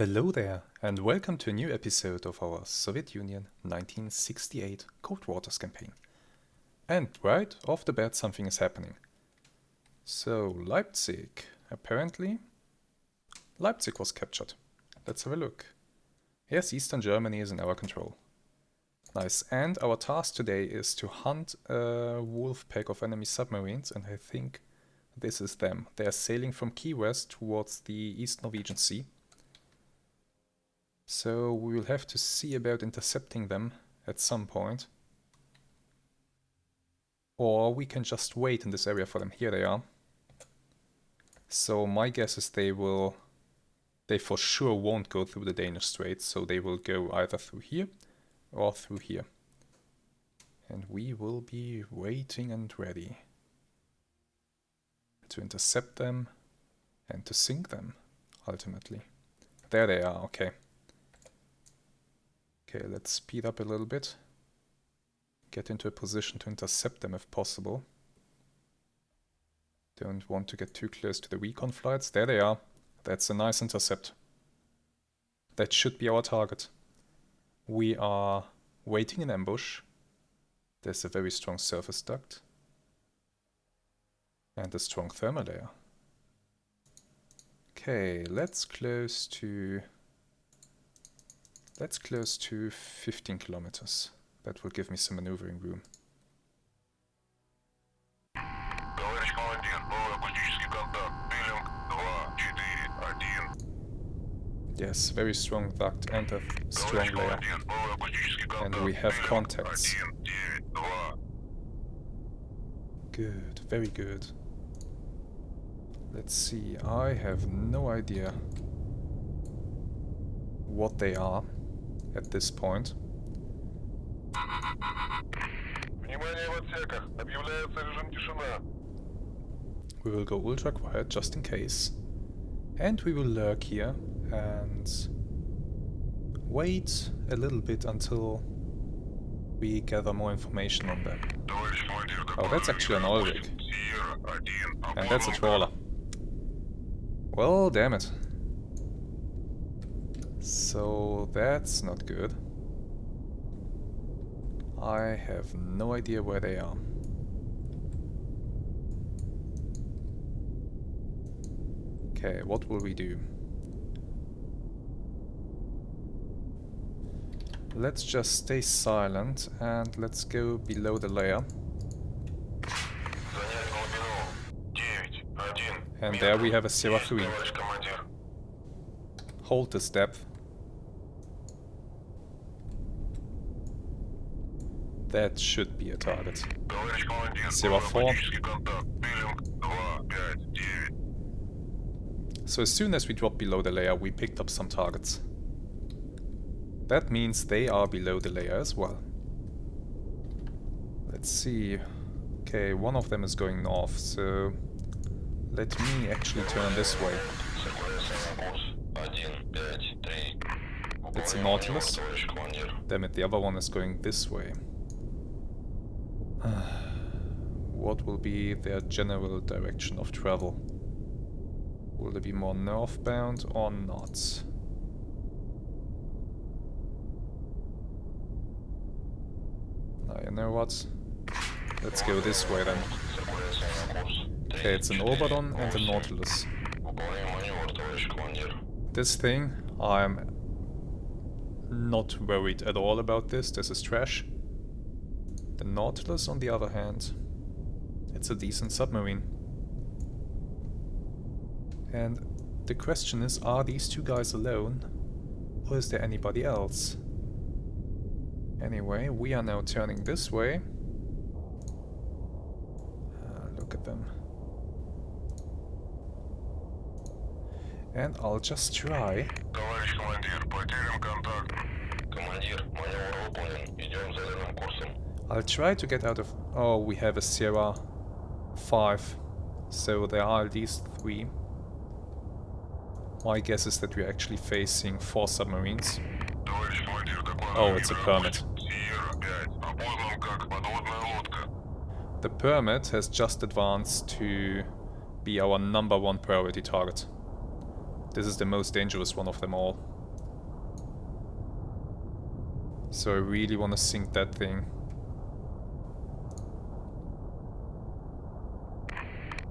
Hello there, and welcome to a new episode of our Soviet Union 1968 Cold Waters campaign. And right off the bat something is happening. So Leipzig, apparently Leipzig was captured. Let's have a look. Yes, Eastern Germany is in our control. Nice, and our task today is to hunt a Wolfpack of enemy submarines, and I think this is them. They are sailing from Key West towards the East Norwegian Sea. So we will have to see about intercepting them at some point. Or we can just wait in this area for them. Here they are. So my guess is they for sure won't go through the Danish Straits, so they will go either through here or through here. And we will be waiting and ready to intercept them and to sink them, ultimately. There they are, okay. Okay, let's speed up a little bit. Get into a position to intercept them if possible. Don't want to get too close to the recon flights. There they are. That's a nice intercept. That should be our target. We are waiting in ambush. There's a very strong surface duct. And a strong thermal layer. Okay, let's close to 15 kilometers. That will give me some maneuvering room. Yes, very strong duct and a strong layer. And we have contacts. Good, very good. Let's see, I have no idea what they are at this point. We will go ultra quiet just in case. And we will lurk here and wait a little bit until we gather more information on them. Oh, that's actually an oil rig. And that's a trawler. Well, damn it. So that's not good. I have no idea where they are. Okay, what will we do? Let's just stay silent and let's go below the layer. And there we have a Sierra 3. Hold this depth. That should be a target. Sierra 4. So as soon as we drop below the layer, we picked up some targets. That means they are below the layer as well. Let's see. Okay, one of them is going north, so let me actually turn this way. It's a Nautilus. Damn it, the other one is going this way. What will be their general direction of travel? Will they be more northbound or not? Now, you know what? Let's go this way then. Okay, it's an Oberdon and a Nautilus. This thing, I'm not worried at all about this. This is trash. The Nautilus, on the other hand, it's a decent submarine. And the question is, are these two guys alone? Or is there anybody else? Anyway, we are now turning this way. Look at them. And I'll just try. I'll try to get out of... Oh, we have a Sierra 5. So there are at least 3. My guess is that we're actually facing 4 submarines. Oh, it's a permit. The permit has just advanced to be our #1 priority target. This is the most dangerous one of them all. So I really want to sink that thing.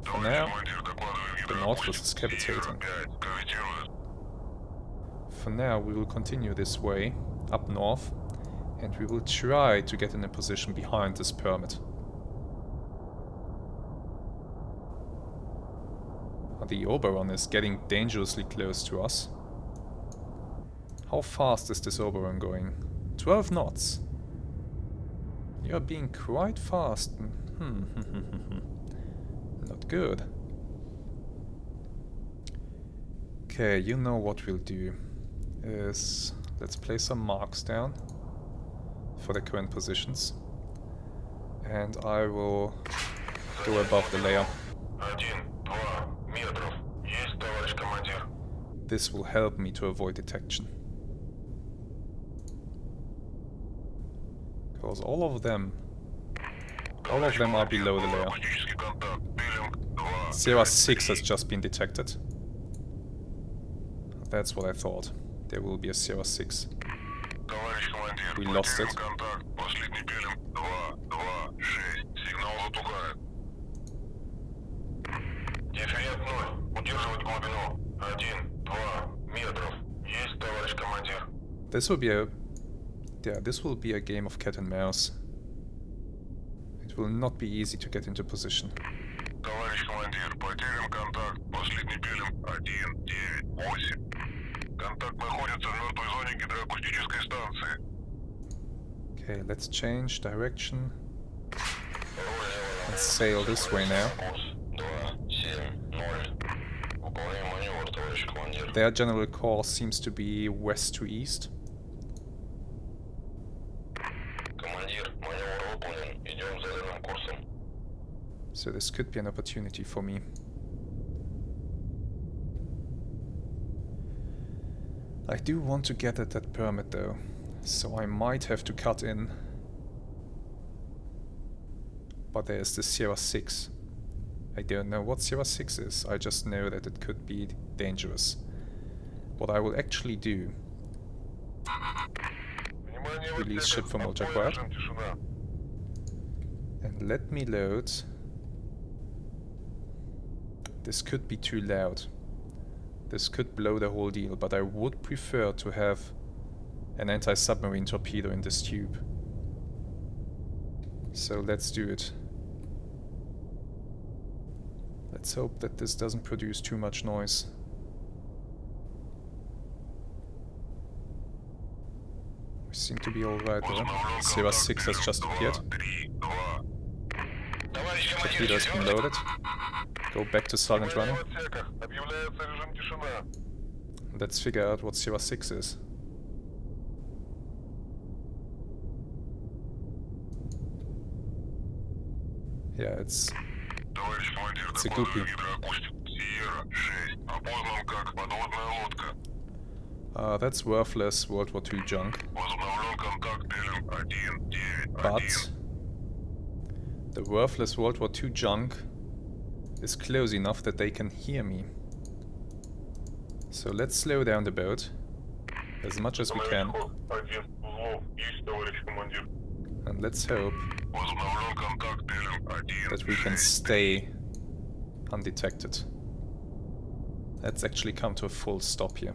For now, the Nautilus is cavitating. For now, we will continue this way, up north, and we will try to get in a position behind this permit. The Oberon is getting dangerously close to us. How fast is this Oberon going? 12 knots. You're being quite fast. Not good. Okay, you know what we'll do is let's place some marks down for the current positions, and I will go above the layer. This will help me to avoid detection, because all of them are below the layer. Sierra 6 has just been detected. That's what I thought. There will be a Sierra 6. We lost it. This will be a game of cat and mouse. It will not be easy to get into position. Okay, let's change direction. Let's sail this way now. Their general course seems to be west to east. So this could be an opportunity for me. I do want to get at that permit though, so I might have to cut in. But there's the Sierra 6. I don't know what Sierra 6 is, I just know that it could be dangerous. What I will actually do... Release ship from Old Jaguar. And let me load... This could be too loud. This could blow the whole deal, but I would prefer to have an anti-submarine torpedo in this tube. So let's do it. Let's hope that this doesn't produce too much noise. We seem to be alright there. Sierra 6 has just appeared. Torpedo has been loaded. Go back to silent running. Let's figure out what Sierra 6 is. Yeah, it's a goopy. That's worthless World War II junk. But the worthless World War II junk is close enough that they can hear me. So let's slow down the boat as much as we can. And let's hope that we can stay undetected. Let's actually come to a full stop here.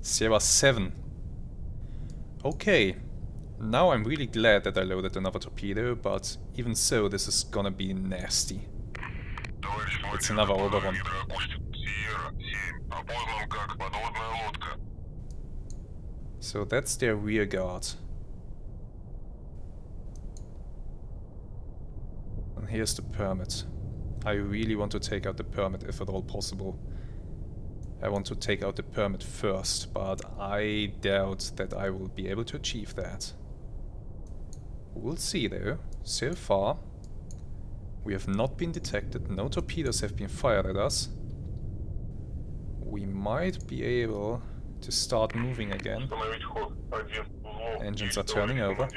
Sierra 7. Okay. Now I'm really glad that I loaded another torpedo, but even so this is gonna be nasty. It's another Oberon. So that's their rear guard. And here's the permit. I really want to take out the permit if at all possible. I want to take out the permit first, but I doubt that I will be able to achieve that. We'll see though. So far, we have not been detected, no torpedoes have been fired at us. We might be able to start moving again. Engines are turning over.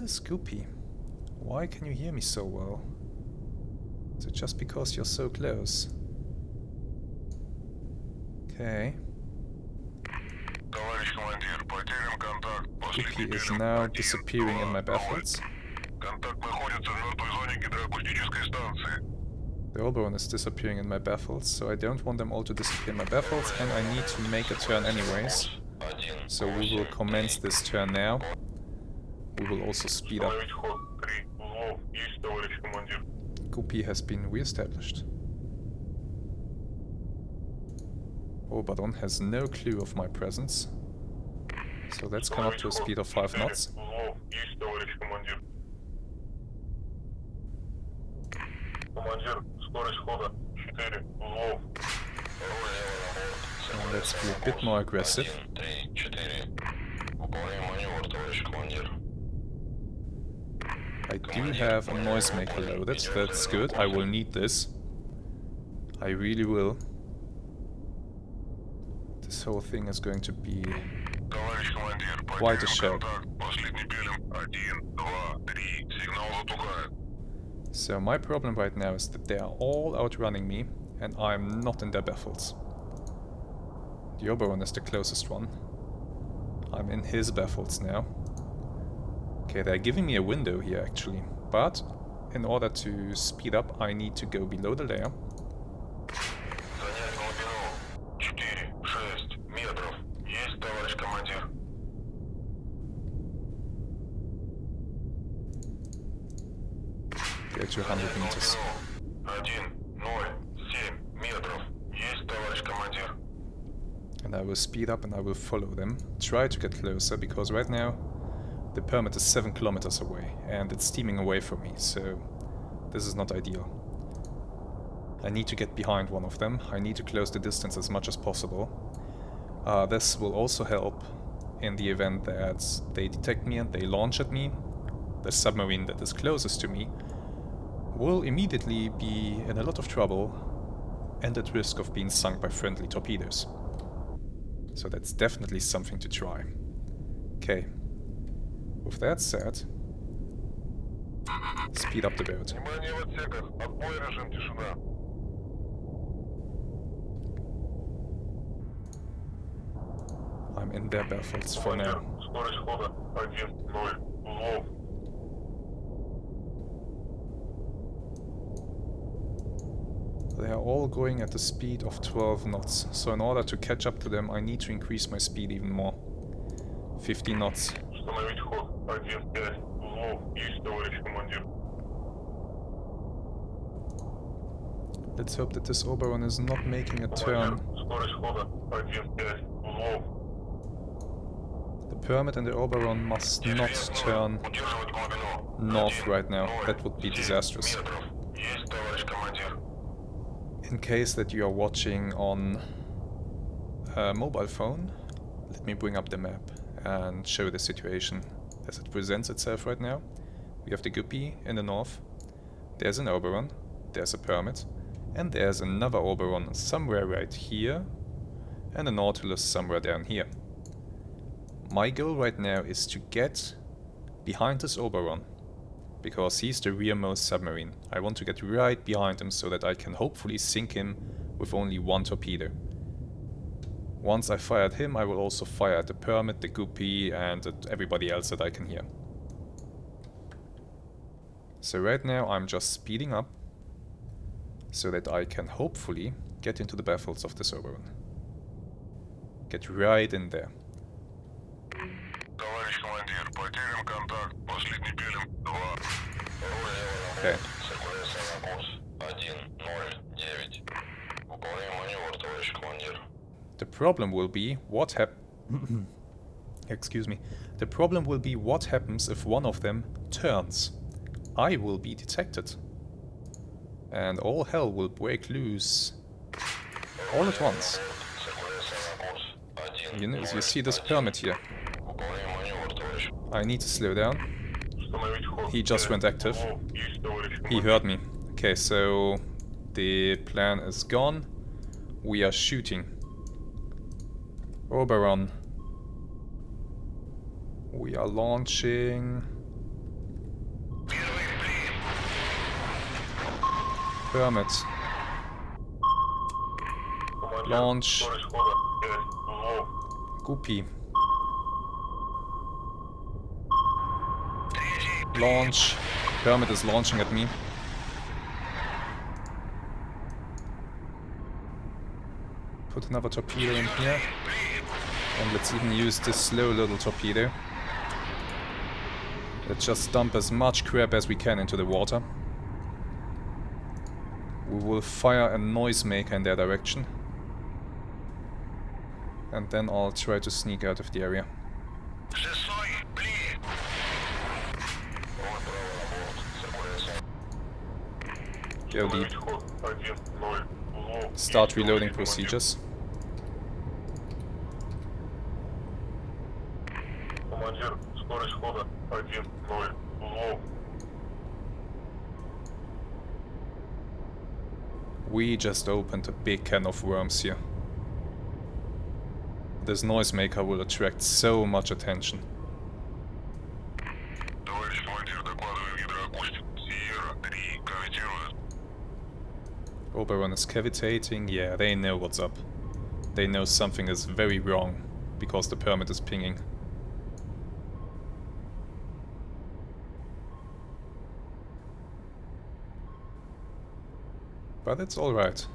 Scoopy, why can you hear me so well? So just because you're so close. Okay. Cookie is now disappearing in my baffles. The Oberon is disappearing in my baffles, so I don't want them all to disappear in my baffles, and I need to make a turn anyways. So we will commence this turn now. We will also speed up. Guppy has been re-established. Oberon has no clue of my presence. So let's come up to a speed of 5 knots. So let's be a bit more aggressive. I do have a noisemaker loaded, that's good, I will need this. I really will. This whole thing is going to be quite a show. So my problem right now is that they are all outrunning me, and I'm not in their baffles. The Oberon is the closest one. I'm in his baffles now. Okay, they're giving me a window here actually, but in order to speed up I need to go below the layer. Go to 100 meters. And I will speed up and I will follow them. Try to get closer, because right now the permit is 7 kilometers away and it's steaming away from me, so this is not ideal. I need to get behind one of them. I need to close the distance as much as possible. This will also help in the event that they detect me and they launch at me. The submarine that is closest to me will immediately be in a lot of trouble and at risk of being sunk by friendly torpedoes. So that's definitely something to try. Okay. With that said, speed up the boat. I'm in their baffles for now. They are all going at the speed of 12 knots, so in order to catch up to them I need to increase my speed even more. 50 knots. Let's hope that this Oberon is not making a turn. The permit and the Oberon must not turn north right now. That would be disastrous. In case that you are watching on a mobile phone, let me bring up the map and show the situation as it presents itself right now. We have the Guppy in the north, there's an Oberon, there's a permit, and there's another Oberon somewhere right here, and a Nautilus somewhere down here. My goal right now is to get behind this Oberon, because he's the rearmost submarine. I want to get right behind him so that I can hopefully sink him with only one torpedo. Once I fire at him, I will also fire at the permit, the Guppy, and at everybody else that I can hear. So right now I'm just speeding up so that I can hopefully get into the baffles of this Oberon. Get right in there. Okay. The problem will be what excuse me. The problem will be what happens if one of them turns. I will be detected. And all hell will break loose all at once. You know, you see this permit here. I need to slow down. He just went active. He heard me. Okay, so the plan is gone. We are shooting. Oberon. We are launching. Permit. Launch. Guppy. Launch. Permit is launching at me. Put another torpedo in here. And let's even use this slow little torpedo. Let's just dump as much crap as we can into the water. We will fire a noisemaker in their direction. And then I'll try to sneak out of the area. Go deep. Start reloading procedures. We just opened a big can of worms here. This noisemaker will attract so much attention. Oberon is cavitating. Yeah, they know what's up. They know something is very wrong because the permit is pinging. But it's alright.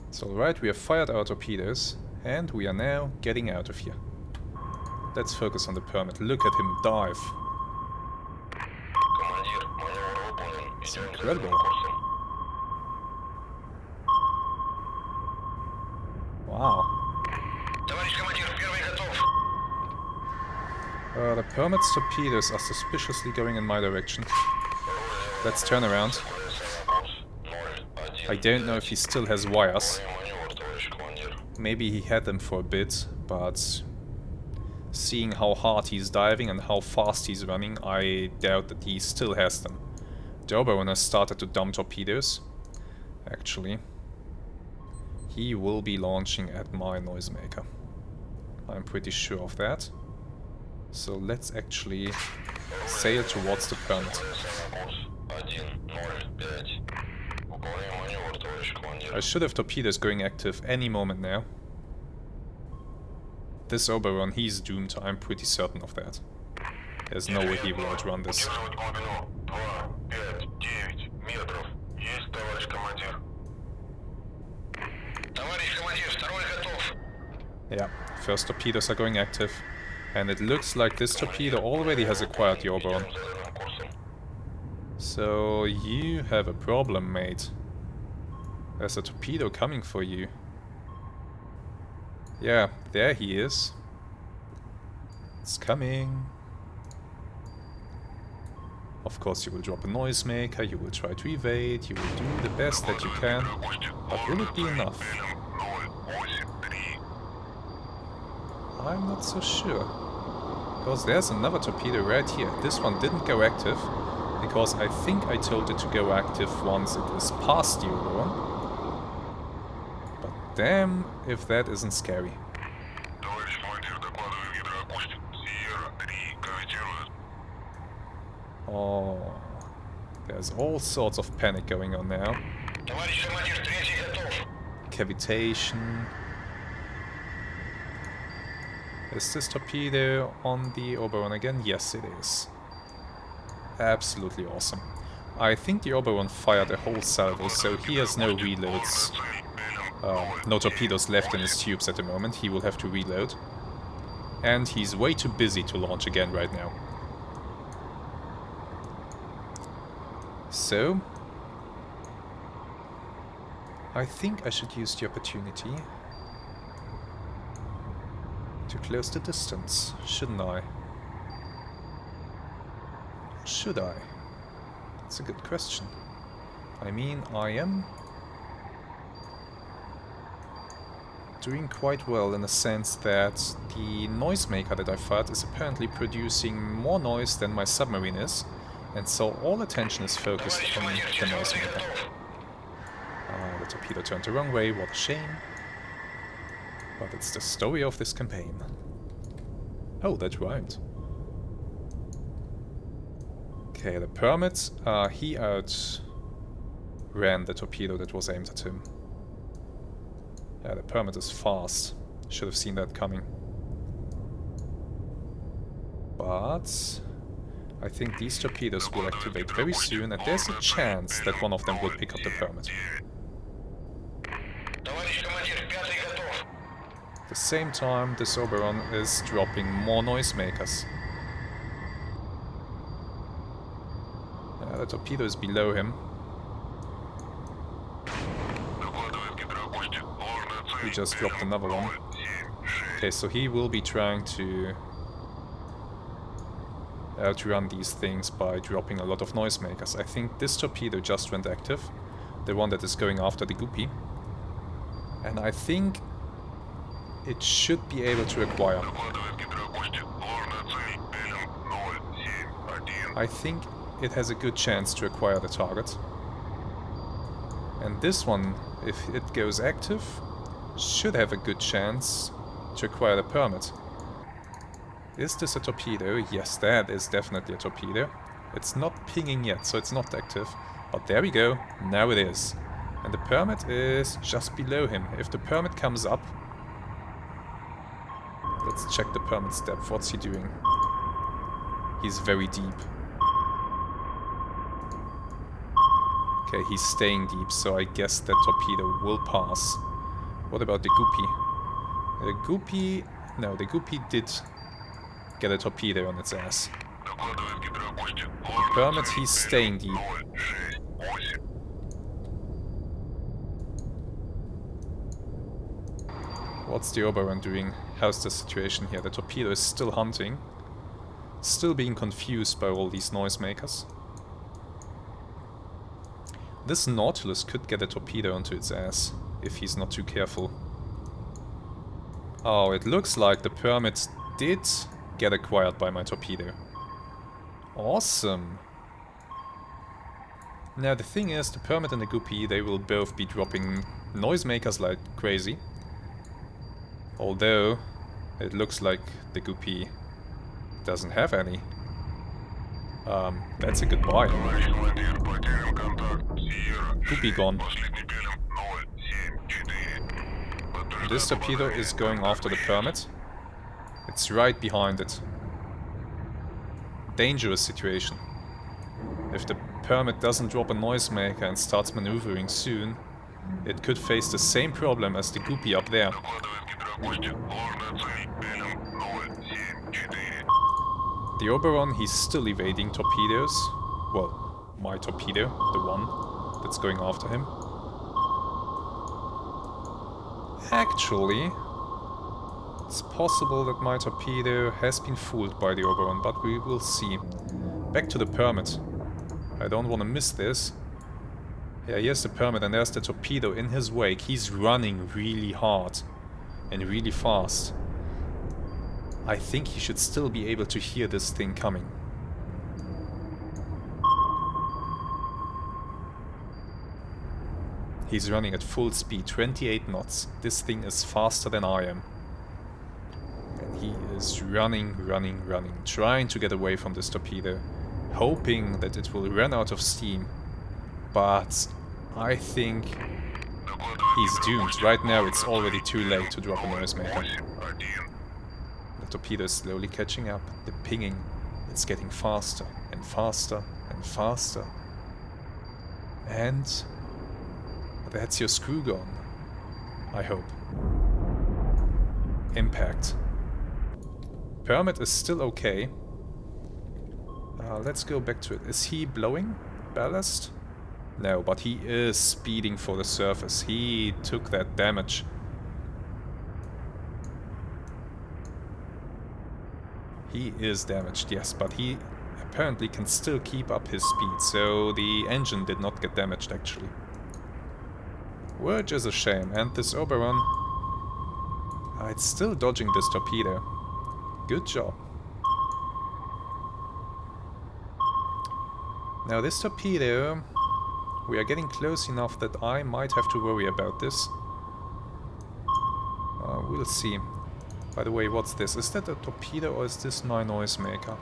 It's alright, we have fired our torpedoes and we are now getting out of here. Let's focus on the permit. Look at him dive. It's incredible. Wow. The permit's torpedoes are suspiciously going in my direction. Let's turn around. I don't know if he still has wires. Maybe he had them for a bit, but seeing how hard he's diving and how fast he's running, I doubt that he still has them. The Oberon has started to dump torpedoes. Actually, he will be launching at my noisemaker. I'm pretty sure of that. So let's actually sail towards the permit. I should have torpedoes going active any moment now. This Oberon, he's doomed, I'm pretty certain of that. There's no way he will outrun this. Yeah, first torpedoes are going active. And it looks like this torpedo already has acquired the Oberon. So you have a problem, mate. There's a torpedo coming for you. Yeah, there he is. It's coming. Of course you will drop a noisemaker, you will try to evade, you will do the best that you can. But will it be enough? I'm not so sure. Because there's another torpedo right here. This one didn't go active. Because I think I told it to go active once it was past the Oberon. Damn, if that isn't scary. Oh, there's all sorts of panic going on now. Cavitation. Is this torpedo on the Oberon again? Yes, it is. Absolutely awesome. I think the Oberon fired a whole salvo, so he has no reloads. No torpedoes left in his tubes at the moment. He will have to reload. And he's way too busy to launch again right now. So I think I should use the opportunity to close the distance, shouldn't I? Should I? That's a good question. I mean, I am doing quite well in the sense that the noisemaker that I fired is apparently producing more noise than my submarine is, and so all attention is focused on the noisemaker. The torpedo turned the wrong way, what a shame. But it's the story of this campaign. Oh, that rhymed. Okay, the permit, he out ran the torpedo that was aimed at him. Yeah, the permit is fast. Should have seen that coming. But I think these torpedoes will activate very soon, and there's a chance that one of them will pick up the permit. At the same time, this Oberon is dropping more noisemakers. The torpedo is below him. He just dropped another one. Okay, so he will be trying to outrun these things by dropping a lot of noisemakers. I think this torpedo just went active, the one that is going after the Guppy. And I think it should be able to acquire. I think it has a good chance to acquire the target. And this one, if it goes active, should have a good chance to acquire the permit. Is this a torpedo? Yes, that is definitely a torpedo. It's not pinging yet, so it's not active. But there we go, now it is. And the permit is just below him. If the permit comes up... Let's check the permit's depth. What's he doing? He's very deep. Okay, he's staying deep, so I guess that torpedo will pass. What about the Guppy? The Guppy... No, the Guppy did get a torpedo on its ass. The permit, he's staying deep. What's the Oberon doing? How's the situation here? The torpedo is still hunting. Still being confused by all these noisemakers. This Nautilus could get a torpedo onto its ass, if he's not too careful. Oh, it looks like the permit did get acquired by my torpedo. Awesome! Now the thing is, the permit and the Guppy, they will both be dropping noisemakers like crazy. Although, it looks like the Guppy doesn't have any. That's a goodbye. Guppy gone. This torpedo is going after the permit. It's right behind it. Dangerous situation. If the permit doesn't drop a noisemaker and starts maneuvering soon, it could face the same problem as the Guppy up there. The Oberon, he's still evading torpedoes. Well, my torpedo, the one that's going after him. Actually, it's possible that my torpedo has been fooled by the Oberon, but we will see. Back to the permit. I don't want to miss this. Yeah, here's the permit and there's the torpedo in his wake. He's running really hard and really fast. I think he should still be able to hear this thing coming. He's running at full speed, 28 knots. This thing is faster than I am. And he is running, trying to get away from this torpedo, hoping that it will run out of steam. But I think he's doomed. Right now it's already too late to drop a noisemaker. The torpedo is slowly catching up. The pinging, it's getting faster and faster and faster. And that's your screw gone, I hope. Impact. Permit is still okay. Let's go back to it. Is he blowing ballast? No, but he is speeding for the surface. He took that damage. He is damaged, yes, but he apparently can still keep up his speed, so the engine did not get damaged actually. Which is a shame, and this Oberon... it's still dodging this torpedo. Good job. Now this torpedo... we are getting close enough that I might have to worry about this. We'll see. By the way, what's this? Is that a torpedo or is this my noisemaker?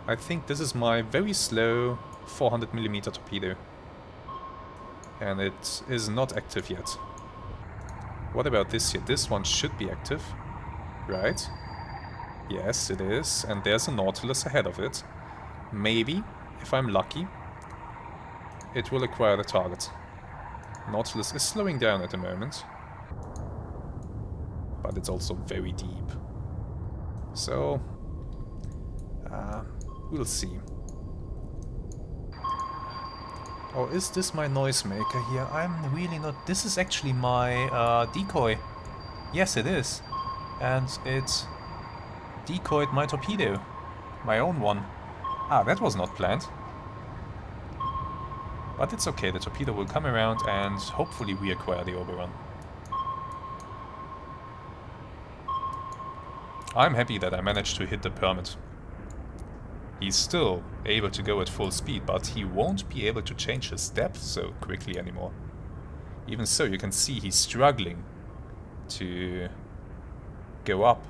I think this is my very slow 400mm torpedo. And it is not active yet. What about this here? This one should be active, right? Yes, it is. And there's a Nautilus ahead of it. Maybe, if I'm lucky, it will acquire the target. Nautilus is slowing down at the moment. But it's also very deep. So, we'll see. Or is this my noisemaker here? I'm really not... This is actually my decoy. Yes, it is. And it decoyed my torpedo. My own one. Ah, that was not planned. But it's okay, the torpedo will come around and hopefully we acquire the overrun. I'm happy that I managed to hit the permit. He's still able to go at full speed, but he won't be able to change his depth so quickly anymore. Even so, you can see he's struggling to go up.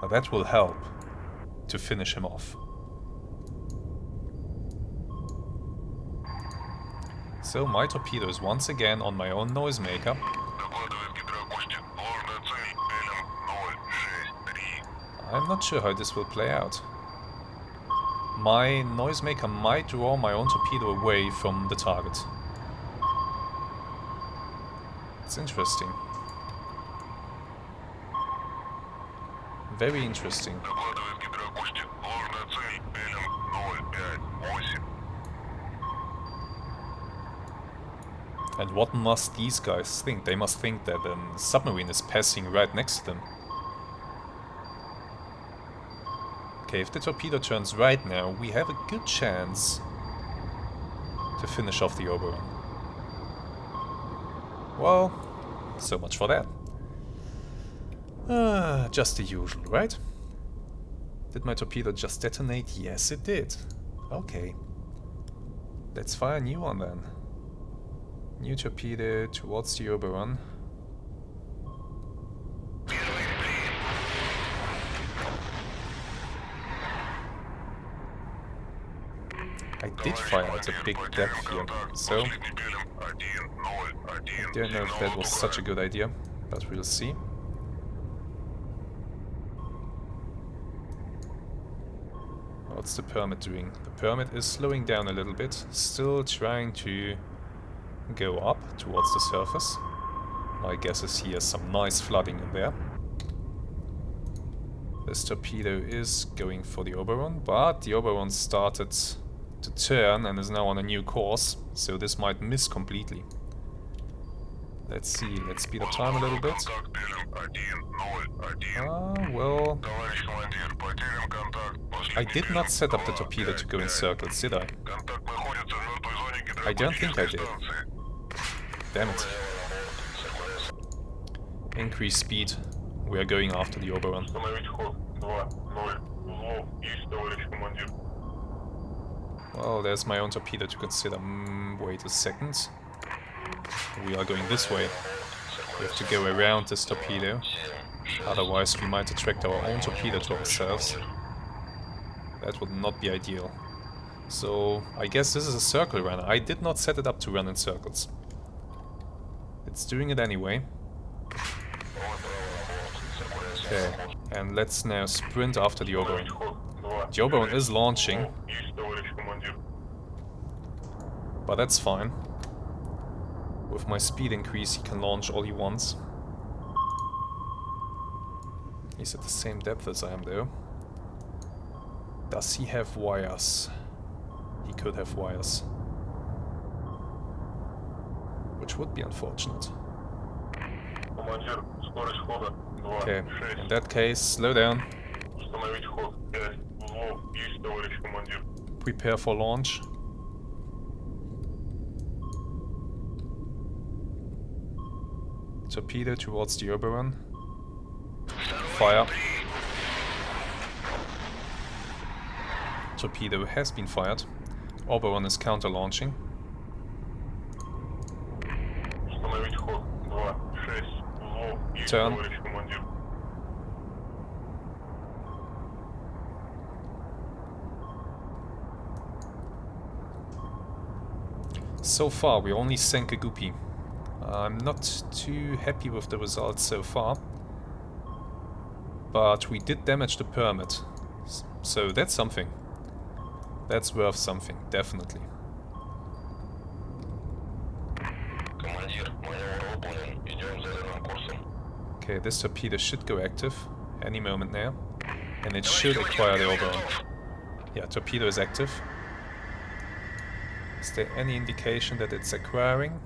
But that will help to finish him off. So my torpedo is once again on my own noisemaker. I'm not sure how this will play out. My noisemaker might draw my own torpedo away from the target. It's interesting. Very interesting. And what must these guys think? They must think that a submarine is passing right next to them. Okay, if the torpedo turns right now, we have a good chance to finish off the overrun. Well, so much for that. Just the usual, right? Did my torpedo just detonate? Yes, it did. Okay. Let's fire a new one then. New torpedo towards the overrun. I did fire at a big depth here, so I don't know if that was such a good idea, but we'll see. What's the permit doing? The permit is slowing down a little bit, still trying to go up towards the surface. My guess is he has some nice flooding in there. This torpedo is going for the overrun, but the overrun started to turn and is now on a new course, so this might miss completely. Let's see, let's speed up time a little bit. Well... I did not set up the torpedo to go in circles, did I? I don't think I did. Damn it. Increase speed. We are going after the overrun. Well, there's my own torpedo to consider. Wait a second. We are going this way. We have to go around this torpedo. Otherwise we might attract our own torpedo to ourselves. That would not be ideal. So, I guess this is a circle run. I did not set it up to run in circles. It's doing it anyway. Okay, and let's now sprint after the overrun. The overrun is launching. But that's fine. With my speed increase, he can launch all he wants. He's at the same depth as I am, though. Does he have wires? He could have wires. Which would be unfortunate. Okay, in that case, slow down. Prepare for launch. Torpedo towards the overrun. Fire. Torpedo has been fired. Overrun is counter-launching. Turn. So far, we only sank a Guppy. I'm not too happy with the results so far. But we did damage the permit. So that's something. That's worth something, definitely. Okay, this torpedo should go active any moment now. And it should acquire the Oberon. Yeah, torpedo is active. Is there any indication that it's acquiring?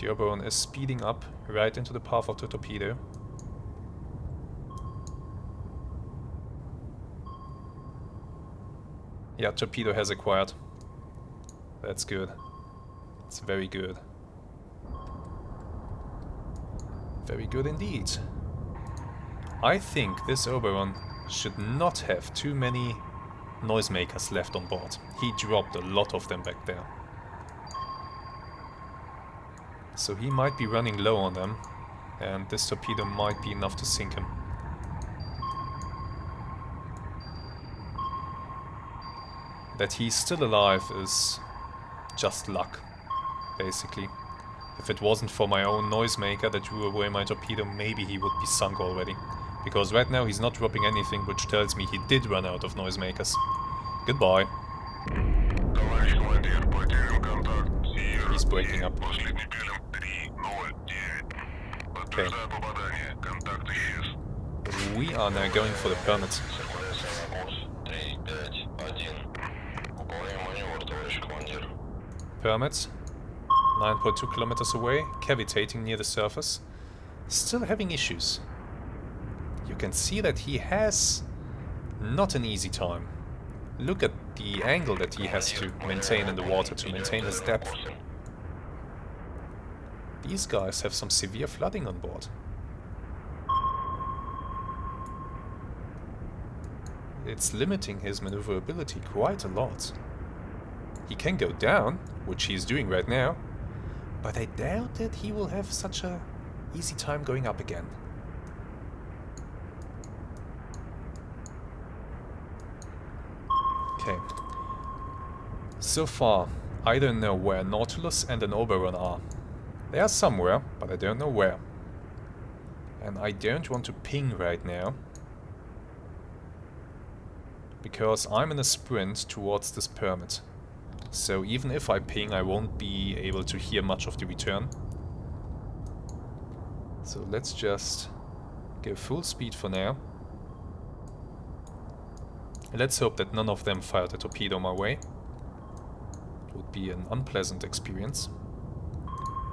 The Oberon is speeding up right into the path of the torpedo. Yeah, torpedo has acquired. That's good. It's very good. Very good indeed. I think this Oberon should not have too many noisemakers left on board. He dropped a lot of them back there. So he might be running low on them, and this torpedo might be enough to sink him. That he's still alive is just luck, basically. If it wasn't for my own noisemaker that drew away my torpedo, maybe he would be sunk already. Because right now he's not dropping anything, which tells me he did run out of noisemakers. Goodbye. He's breaking up. Okay. We are now going for the permit. Permit. 9.2 kilometers away, cavitating near the surface. Still having issues. You can see that he has not an easy time. Look at the angle that he has to maintain in the water to maintain his depth. These guys have some severe flooding on board. It's limiting his maneuverability quite a lot. He can go down, which he's doing right now, but I doubt that he will have such a easy time going up again. Okay. So far, I don't know where Nautilus and an Oberon are. They are somewhere, but I don't know where. And I don't want to ping right now, because I'm in a sprint towards this permit. So even if I ping, I won't be able to hear much of the return. So let's just go full speed for now. Let's hope that none of them fired a torpedo my way. It would be an unpleasant experience.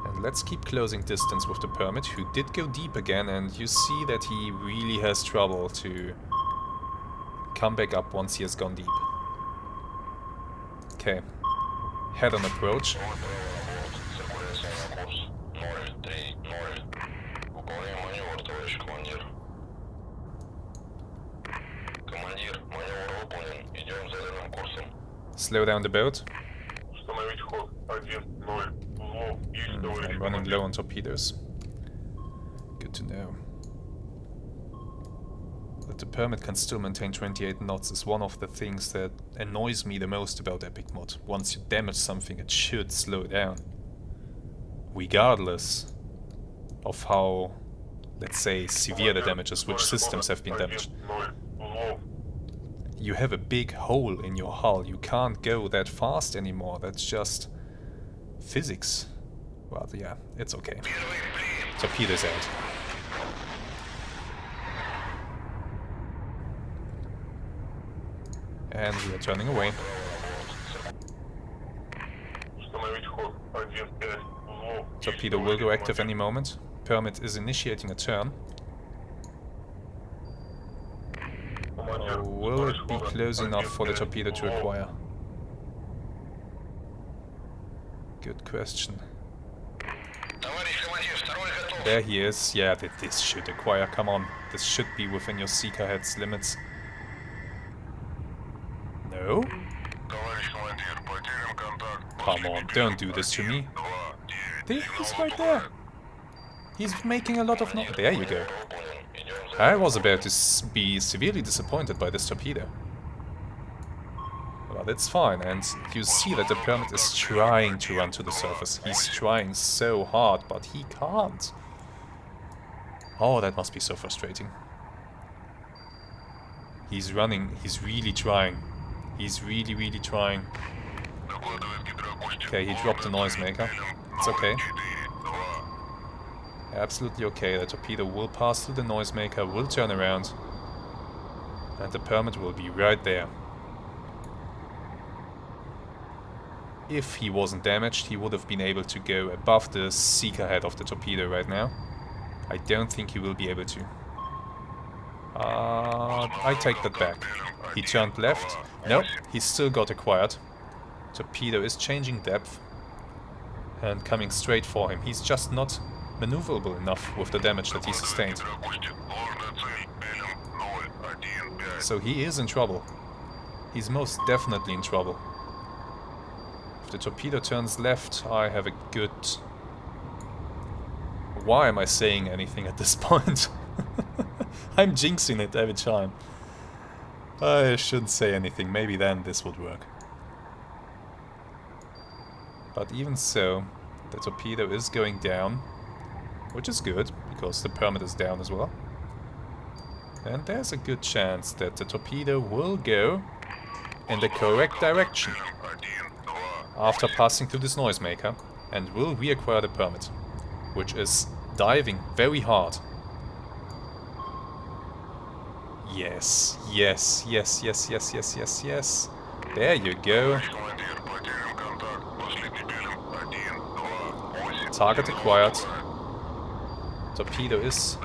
And let's keep closing distance with the permit, who did go deep again, and you see that he really has trouble to come back up once he has gone deep. Okay. Head-on approach. Slow down the boat. I'm running low on torpedoes. Good to know. That the permit can still maintain 28 knots is one of the things that annoys me the most about Epic Mod. Once you damage something, it should slow down. Regardless of how, let's say, severe the damage is, which systems have been damaged. You have a big hole in your hull. You can't go that fast anymore. That's just physics. Well, yeah, it's okay. Torpedoes out. And we are turning away. Torpedo will go active any moment. Permit is initiating a turn. Will it be close enough for the torpedo to acquire? Good question. There he is. Yeah, this should acquire. Come on. This should be within your Seeker head's limits. No? Come on, don't do this to me. He's right there. He's making a lot of noise. There you go. I was about to be severely disappointed by this torpedo. But But it's fine, and you see that the Permit is trying to run to the surface. He's trying so hard, but he can't. Oh, that must be so frustrating. He's running, he's really trying. He's really trying. Okay, he dropped the noisemaker. It's okay. Absolutely okay. The torpedo will pass through the noisemaker, will turn around, and the Permit will be right there. If he wasn't damaged, he would have been able to go above the seeker head of the torpedo right now. I don't think he will be able to. I take that back. He turned left. No, he still got acquired. Torpedo is changing depth and coming straight for him. He's just not maneuverable enough with the damage that he sustained. So he is in trouble. He's most definitely in trouble. If the torpedo turns left, I have a good... Why am I saying anything at this point? I'm jinxing it every time. I shouldn't say anything, maybe then this would work. But even so, the torpedo is going down, which is good, because the Permit is down as well. And there's a good chance that the torpedo will go in the correct direction after passing through this noisemaker, and will reacquire the Permit, which is diving very hard. Yes, yes, yes, yes, yes, yes, yes, yes. There you go. Target acquired. Torpedo is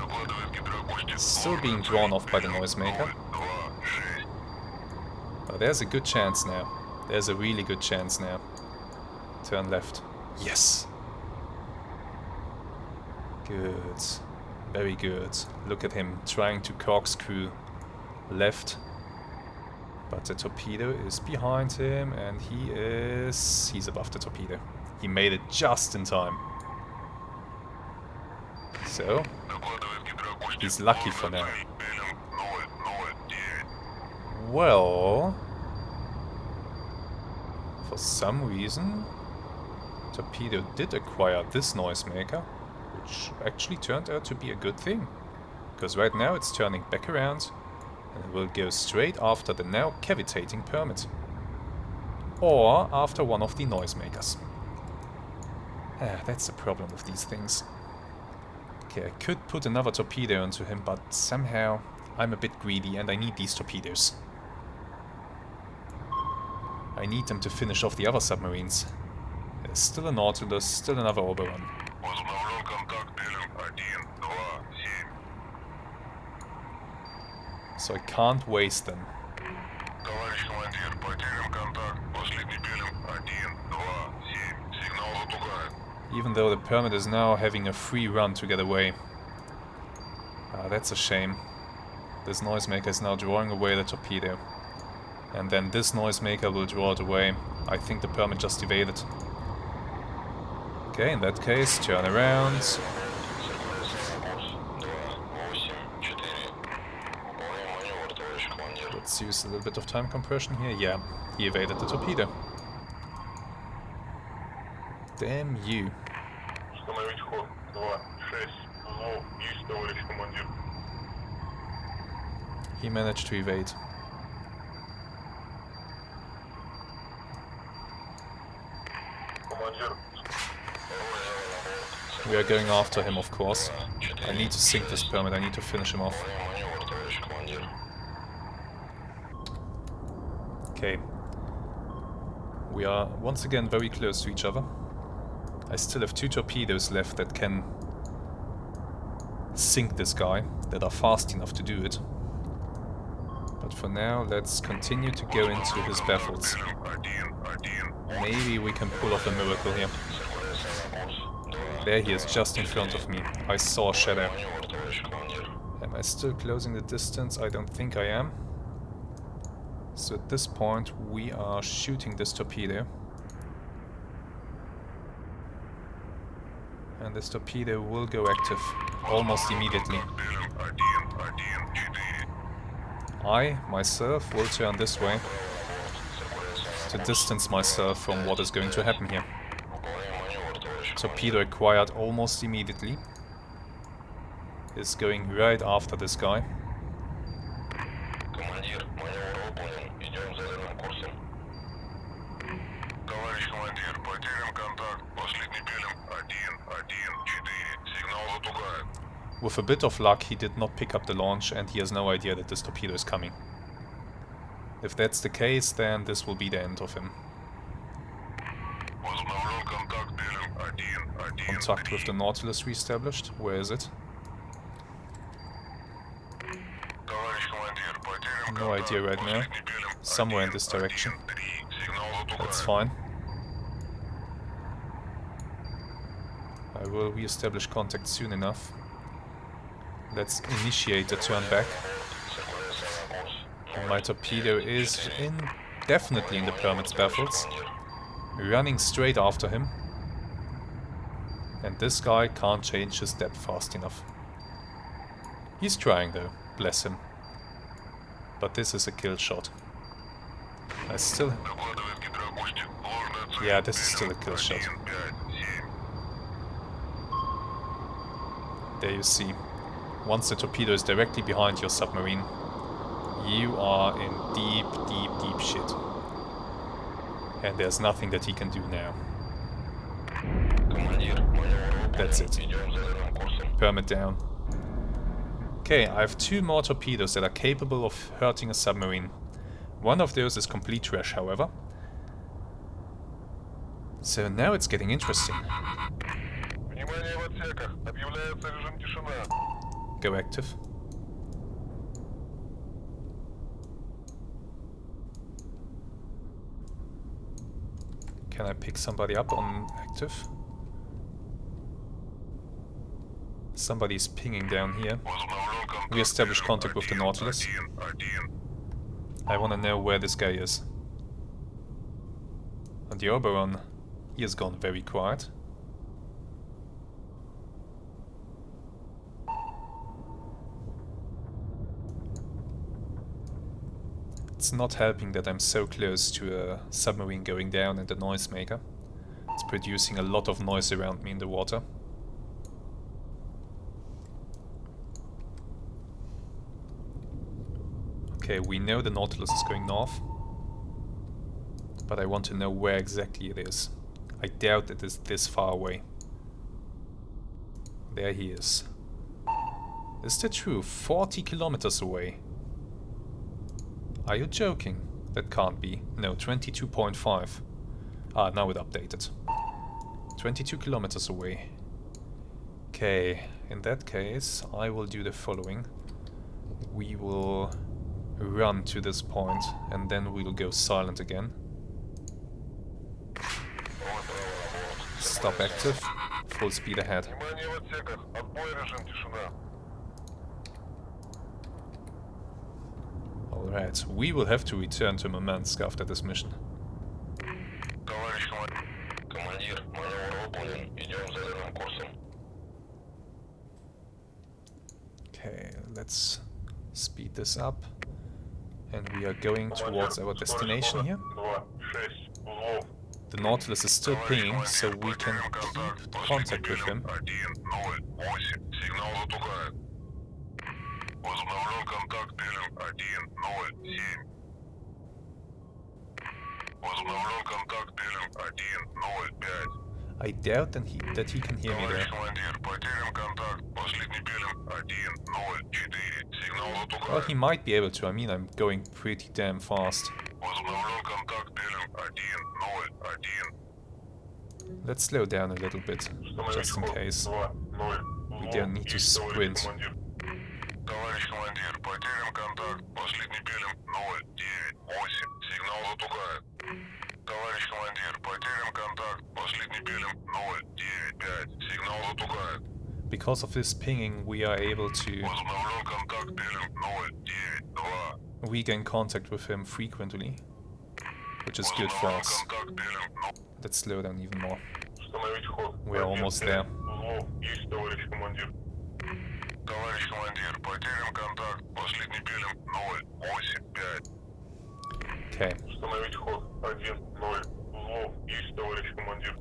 still being drawn off by the noisemaker. But there's a good chance now. There's a really good chance now. Turn left. Yes! Good. Very good. Look at him trying to corkscrew left. But the torpedo is behind him and he's above the torpedo. He made it just in time. So, he's lucky for now. Well, for some reason, torpedo did acquire this noisemaker, which actually turned out to be a good thing. Because right now it's turning back around and it will go straight after the now cavitating Permit. Or after one of the noisemakers. That's the problem with these things. Okay, I could put another torpedo into him, but somehow I'm a bit greedy and I need these torpedoes. I need them to finish off the other submarines. There's still a Nautilus, still another Oberon. So I can't waste them. Even though the Permit is now having a free run to get away. That's a shame. This noisemaker is now drawing away the torpedo. And then this noisemaker will draw it away. I think the Permit just evaded. Okay, in that case, turn around. Let's use a little bit of time compression here. Yeah, he evaded the torpedo. Damn you. He managed to evade. We are going after him, of course. I need to sink this Permit, I need to finish him off. Okay. We are once again very close to each other. I still have 2 torpedoes left that can sink this guy, that are fast enough to do it. But for now, let's continue to go into his baffles. Maybe we can pull off a miracle here. There he is, just in front of me. I saw a shadow. Am I still closing the distance? I don't think I am. So at this point, we are shooting this torpedo. And this torpedo will go active almost immediately. I, myself, will turn this way. to distance myself from what is going to happen here. Torpedo acquired almost immediately. Is going right after this guy. With a bit of luck, he did not pick up the launch and he has no idea that this torpedo is coming. If that's the case, then this will be the end of him. Contact with the Nautilus reestablished. Where is it? No idea right now. Somewhere in this direction. That's fine. I will reestablish contact soon enough. Let's initiate the turn back. And my torpedo is definitely in the Permit's baffles. Running straight after him. And this guy can't change his depth fast enough. He's trying though, bless him. But this is a kill shot. I still... Yeah, this is still a kill shot. There you see. Once the torpedo is directly behind your submarine, you are in deep, deep, deep shit. And there's nothing that he can do now. That's it. Permit down. Okay, I have 2 more torpedoes that are capable of hurting a submarine. One of those is complete trash, however. So now it's getting interesting. Go active. Can I pick somebody up on active? Somebody's pinging down here. We established contact with the Nautilus. I want to know where this guy is. And the Oberon, he has gone very quiet. It's not helping that I'm so close to a submarine going down and the noisemaker. It's producing a lot of noise around me in the water. Okay, we know the Nautilus is going north. But I want to know where exactly it is. I doubt it is this far away. There he is. Is that true? 40 kilometers away. Are you joking? That can't be. No, 22.5. Ah, now it updated. 22 kilometers away. Okay, in that case, I will do the following. We will run to this point, and then we'll go silent again. Stop active. Full speed ahead. Alright, we will have to return to Murmansk after this mission. Okay, let's speed this up. And we are going towards our destination here. The Nautilus is still pinging, so we can keep contact with him. I doubt that he can hear me there. Well, he might be able to. I mean, I'm going pretty damn fast. Let's slow down a little bit, just in case. We don't need to sprint. Because of this pinging, we are able to regain contact with him frequently, which is good for us. Let's slow down even more. We're almost there. Okay.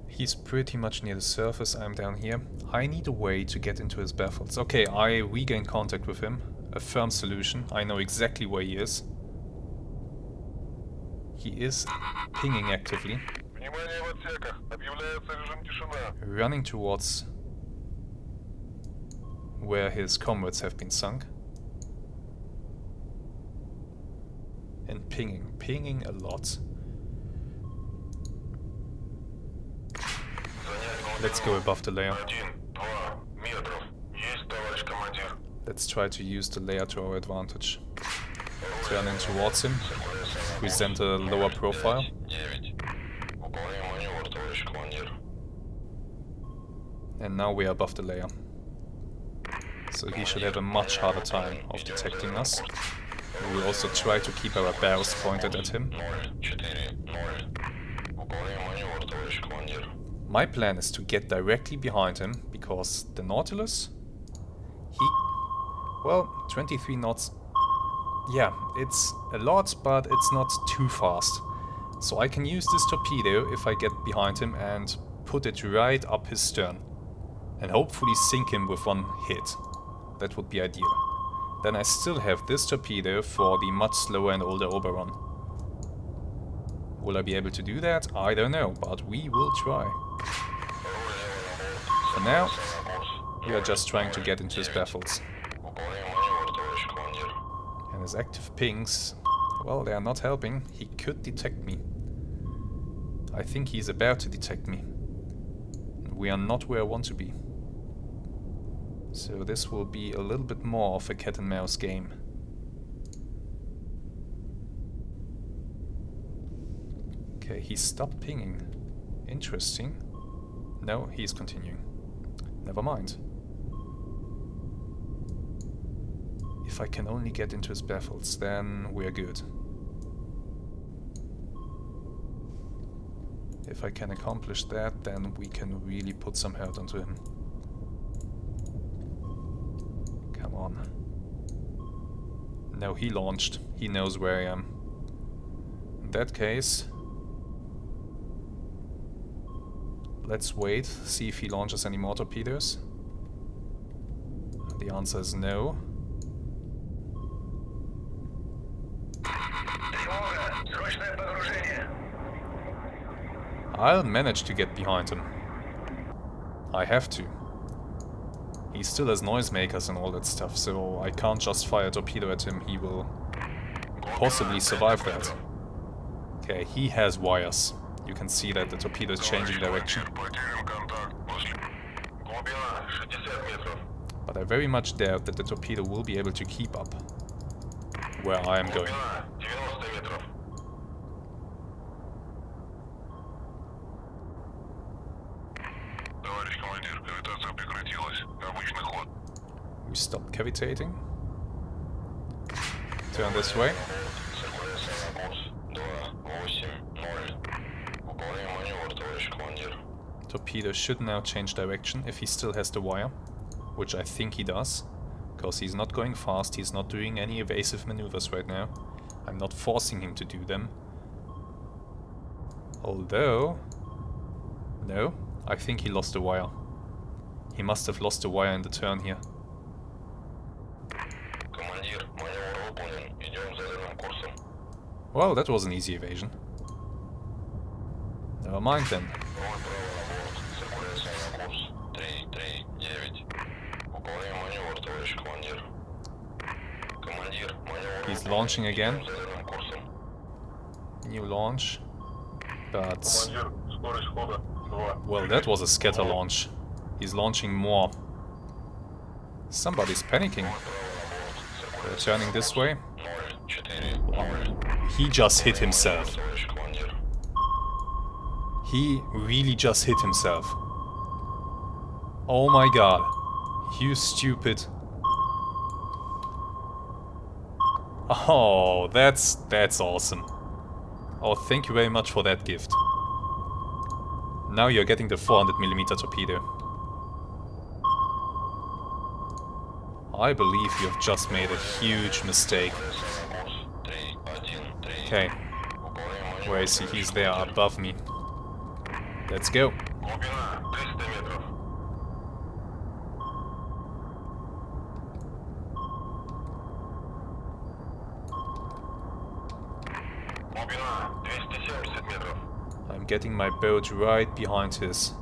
He's pretty much near the surface. I'm down here. I need a way to get into his baffles. Okay, I regain contact with him. A firm solution. I know exactly where he is. He is pinging actively. Running towards where his comrades have been sunk. And pinging a lot. Let's go above the layer. Let's try to use the layer to our advantage. Turn in towards him. Present a lower profile. And now we are above the layer. So he should have a much harder time of detecting us. We will also try to keep our barrels pointed at him. My plan is to get directly behind him, because the Nautilus, well, 23 knots, yeah, it's a lot, but it's not too fast. So I can use this torpedo if I get behind him and put it right up his stern. And hopefully sink him with one hit. That would be ideal. Then I still have this torpedo for the much slower and older Oberon. Will I be able to do that? I don't know, but we will try. For now, we are just trying to get into his baffles. And his active pings, well, they are not helping. He could detect me. I think he's about to detect me. We are not where I want to be. So this will be a little bit more of a cat and mouse game. Okay, he stopped pinging. Interesting. No, he's continuing. Never mind. If I can only get into his baffles, then we're good. If I can accomplish that, then we can really put some hurt onto him. Come on. No, he launched. He knows where I am. In that case, let's wait, see if he launches any more torpedoes. The answer is no. I'll manage to get behind him. I have to. He still has noisemakers and all that stuff, so I can't just fire a torpedo at him. He will possibly survive that. Okay, he has wires. You can see that the torpedo is changing direction. But I very much doubt that the torpedo will be able to keep up where I am going. We stopped cavitating. Turn this way. Torpedo should now change direction if he still has the wire, which I think he does, because he's not going fast, he's not doing any evasive maneuvers right now. I'm not forcing him to do them. Although... no, I think he lost the wire. He must have lost the wire in the turn here. Well, that was an easy evasion. Never mind then. He's launching again. New launch. But... well, that was a scatter launch. He's launching more. Somebody's panicking. They're turning this way. He just hit himself. He really just hit himself. Oh my god. You stupid. Oh, that's awesome. Oh, thank you very much for that gift. Now you're getting the 400mm torpedo. I believe you've just made a huge mistake. Okay. Where is he? He's there above me. Let's go. I'm getting my boat right behind his.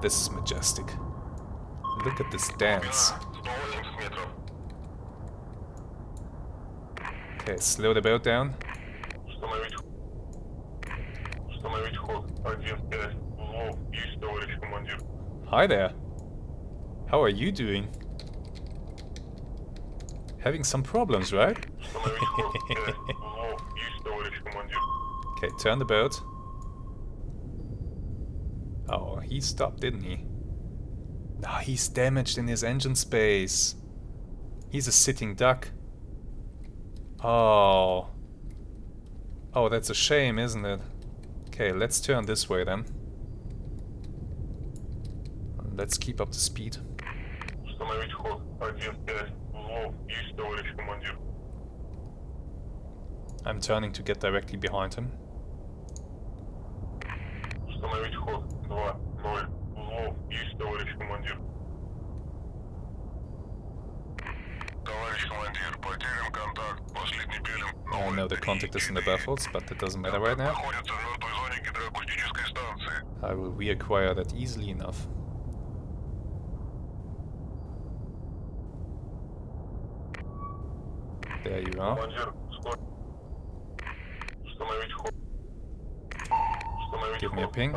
This is majestic. Look at this dance. Okay, slow the boat down. Hi there. How are you doing? Having some problems, right? Okay, turn the boat. Oh, he stopped, didn't he? Ah, he's damaged in his engine space. He's a sitting duck. Oh. Oh, that's a shame, isn't it? Okay, let's turn this way then. Let's keep up the speed. I'm turning to get directly behind him. I know the contact is in the baffles, but that doesn't matter right now. I will reacquire that easily enough. There you are. Give me a ping.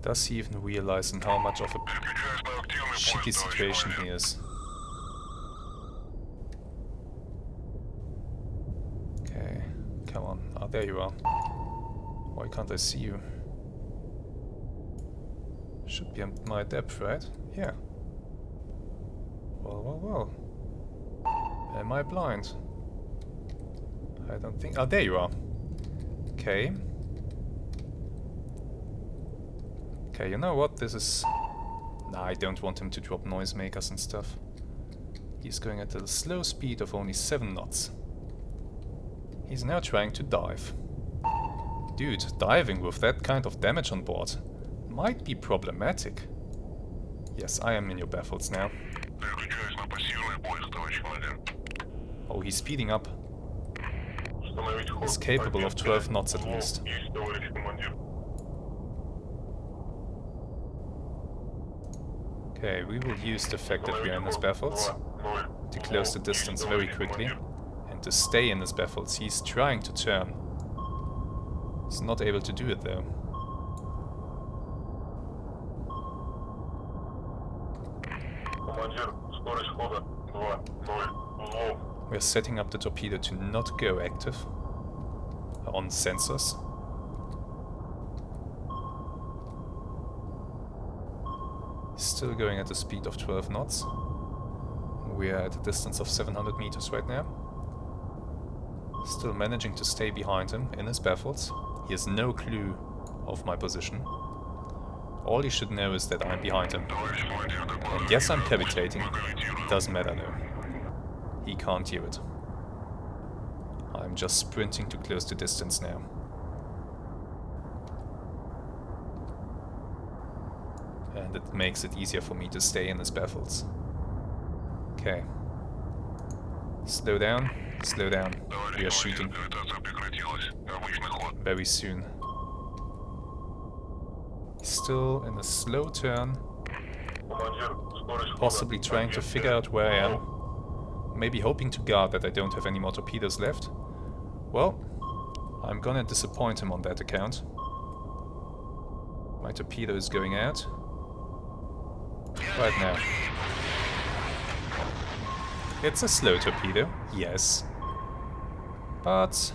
Does he even realize in how much of a shitty situation he is? Okay, come on. Oh, there you are. Why can't I see you? Should be at my depth, right? Yeah. Well, well, well. Am I blind? I don't think... Oh, there you are. Okay. Okay, you know what? This is... Nah, I don't want him to drop noisemakers and stuff. He's going at a slow speed of only 7 knots. He's now trying to dive. Dude, diving with that kind of damage on board might be problematic. Yes, I am in your baffles now. Oh, he's speeding up. He's capable of 12 knots at least. Okay, we will use the fact that we are in his baffles to close the distance very quickly and to stay in his baffles. He's trying to turn. He's not able to do it though. We're setting up the torpedo to not go active on sensors. Still going at a speed of 12 knots. We are at a distance of 700 meters right now. Still managing to stay behind him in his baffles. He has no clue of my position. All he should know is that I'm behind him. And yes, I'm cavitating. Doesn't matter though. He can't hear it. I'm just sprinting to close the distance now. And it makes it easier for me to stay in his baffles. Okay. Slow down, slow down. We are shooting. Very soon. Still in a slow turn. Possibly trying to figure out where I am. Maybe hoping to God that I don't have any more torpedoes left. Well, I'm gonna disappoint him on that account. My torpedo is going out. Right now. It's a slow torpedo, yes. But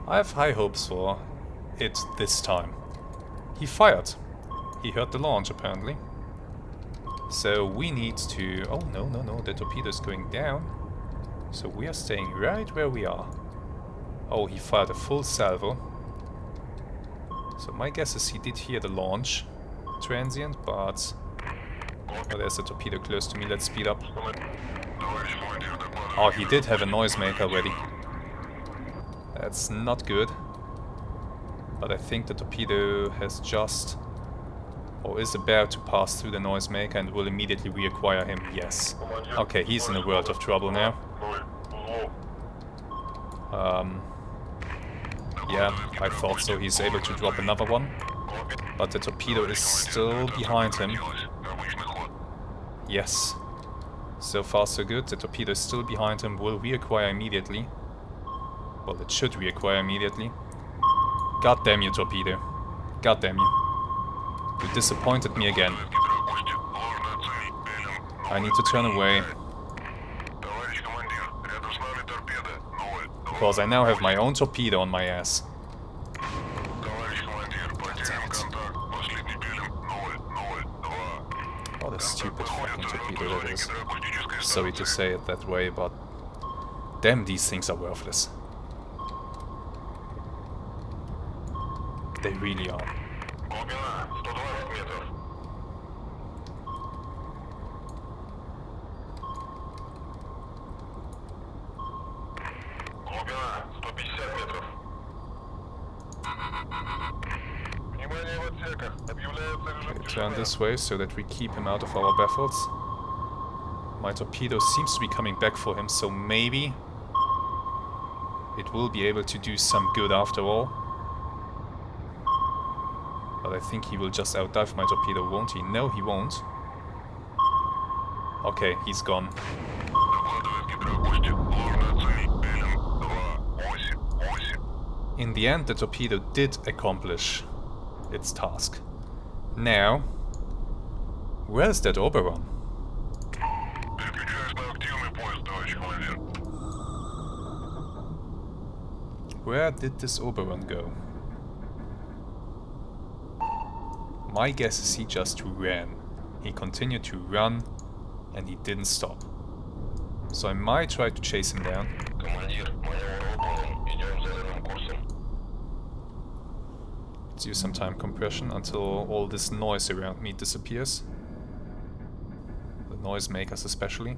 I have high hopes for it this time. He fired. He heard the launch apparently. So we need to... Oh, no, no, no, the torpedo is going down. So we are staying right where we are. Oh, he fired a full salvo. So my guess is he did hear the launch transient, but... Oh, there's a torpedo close to me, let's speed up. Oh, he did have a noisemaker ready. That's not good. But I think the torpedo has just... or is about to pass through the noisemaker and will immediately reacquire him. Yes. Okay, he's in a world of trouble now. Yeah, I thought so. He's able to drop another one. But the torpedo is still behind him. Yes. So far so good. The torpedo is still behind him. Will reacquire immediately. Well, it should reacquire immediately. God damn you, torpedo. God damn you. You disappointed me again. I need to turn away. Because I now have my own torpedo on my ass. What a stupid fucking torpedo that is. Sorry to say it that way, but... damn, these things are worthless. They really are. Okay, turn this way so that we keep him out of our baffles. My torpedo seems to be coming back for him, so maybe it will be able to do some good after all. But I think he will just outdive my torpedo, won't he? No, he won't. Okay, he's gone. In the end, the torpedo did accomplish its task. Now, where's that Oberon? Where did this Oberon go? My guess is he just ran. He continued to run and he didn't stop. So I might try to chase him down. Let's use some time compression until all this noise around me disappears. The noisemakers especially.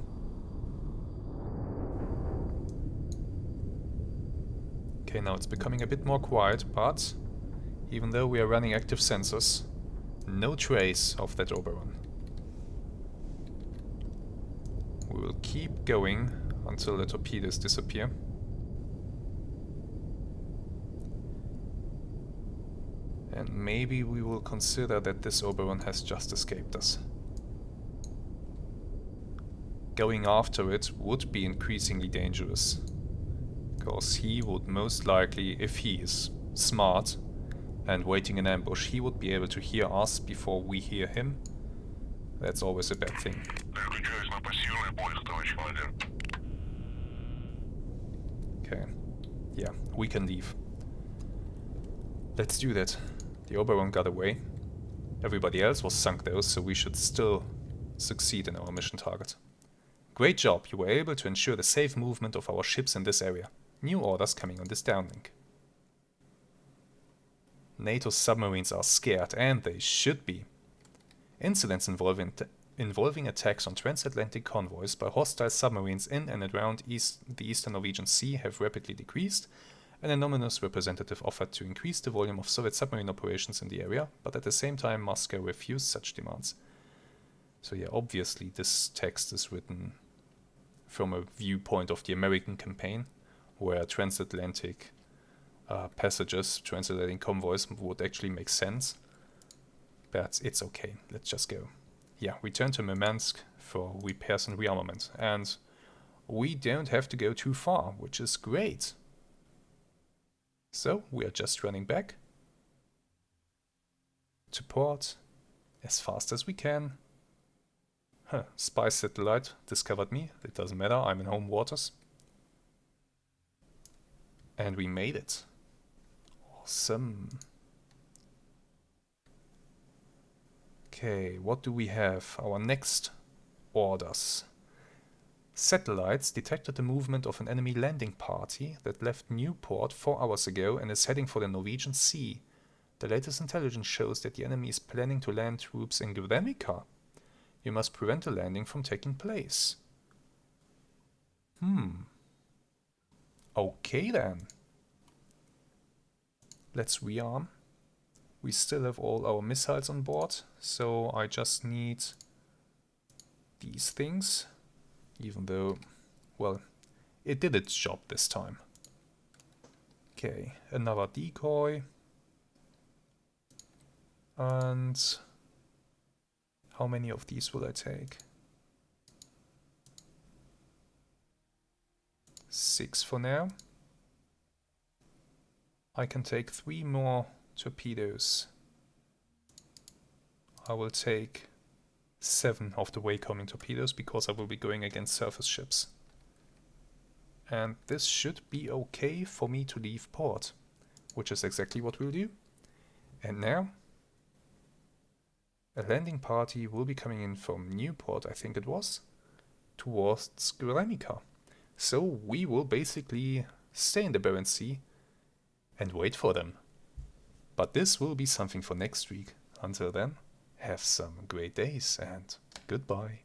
Okay, now it's becoming a bit more quiet, but even though we are running active sensors, no trace of that Oberon. We will keep going until the torpedoes disappear. And maybe we will consider that this Oberon has just escaped us. Going after it would be increasingly dangerous. Because he would most likely, if he is smart and waiting in ambush, he would be able to hear us before we hear him. That's always a bad thing. Okay. Yeah, we can leave. Let's do that. The Oberon got away. Everybody else was sunk though, so we should still succeed in our mission target. Great job, you were able to ensure the safe movement of our ships in this area. New orders coming on this downlink. NATO submarines are scared, and they should be. Incidents involving attacks on transatlantic convoys by hostile submarines in and around the Eastern Norwegian Sea have rapidly decreased. An anonymous representative offered to increase the volume of Soviet submarine operations in the area, but at the same time Moscow refused such demands. So yeah, obviously this text is written from a viewpoint of the American campaign, where transatlantic passages, transatlantic convoys would actually make sense. But it's okay, let's just go. Yeah, return to Murmansk for repairs and rearmament. And we don't have to go too far, which is great. So, we are just running back to port as fast as we can. Spy satellite discovered me. It doesn't matter, I'm in home waters. And we made it. Awesome. Okay, what do we have? Our next orders. Satellites detected the movement of an enemy landing party that left Newport 4 hours ago and is heading for the Norwegian Sea. The latest intelligence shows that the enemy is planning to land troops in Grevika. You must prevent the landing from taking place. Okay then. Let's rearm. We still have all our missiles on board, so I just need these things. Even though, well, it did its job this time. Okay, another decoy. And how many of these will I take? 6 for now. I can take 3 more torpedoes. I will take 7 of the way-coming torpedoes because I will be going against surface ships. And this should be okay for me to leave port, which is exactly what we'll do. And now, a landing party will be coming in from Newport, I think it was, towards Grevika. So we will basically stay in the Barents Sea and wait for them. But this will be something for next week. Until then, have some great days and goodbye.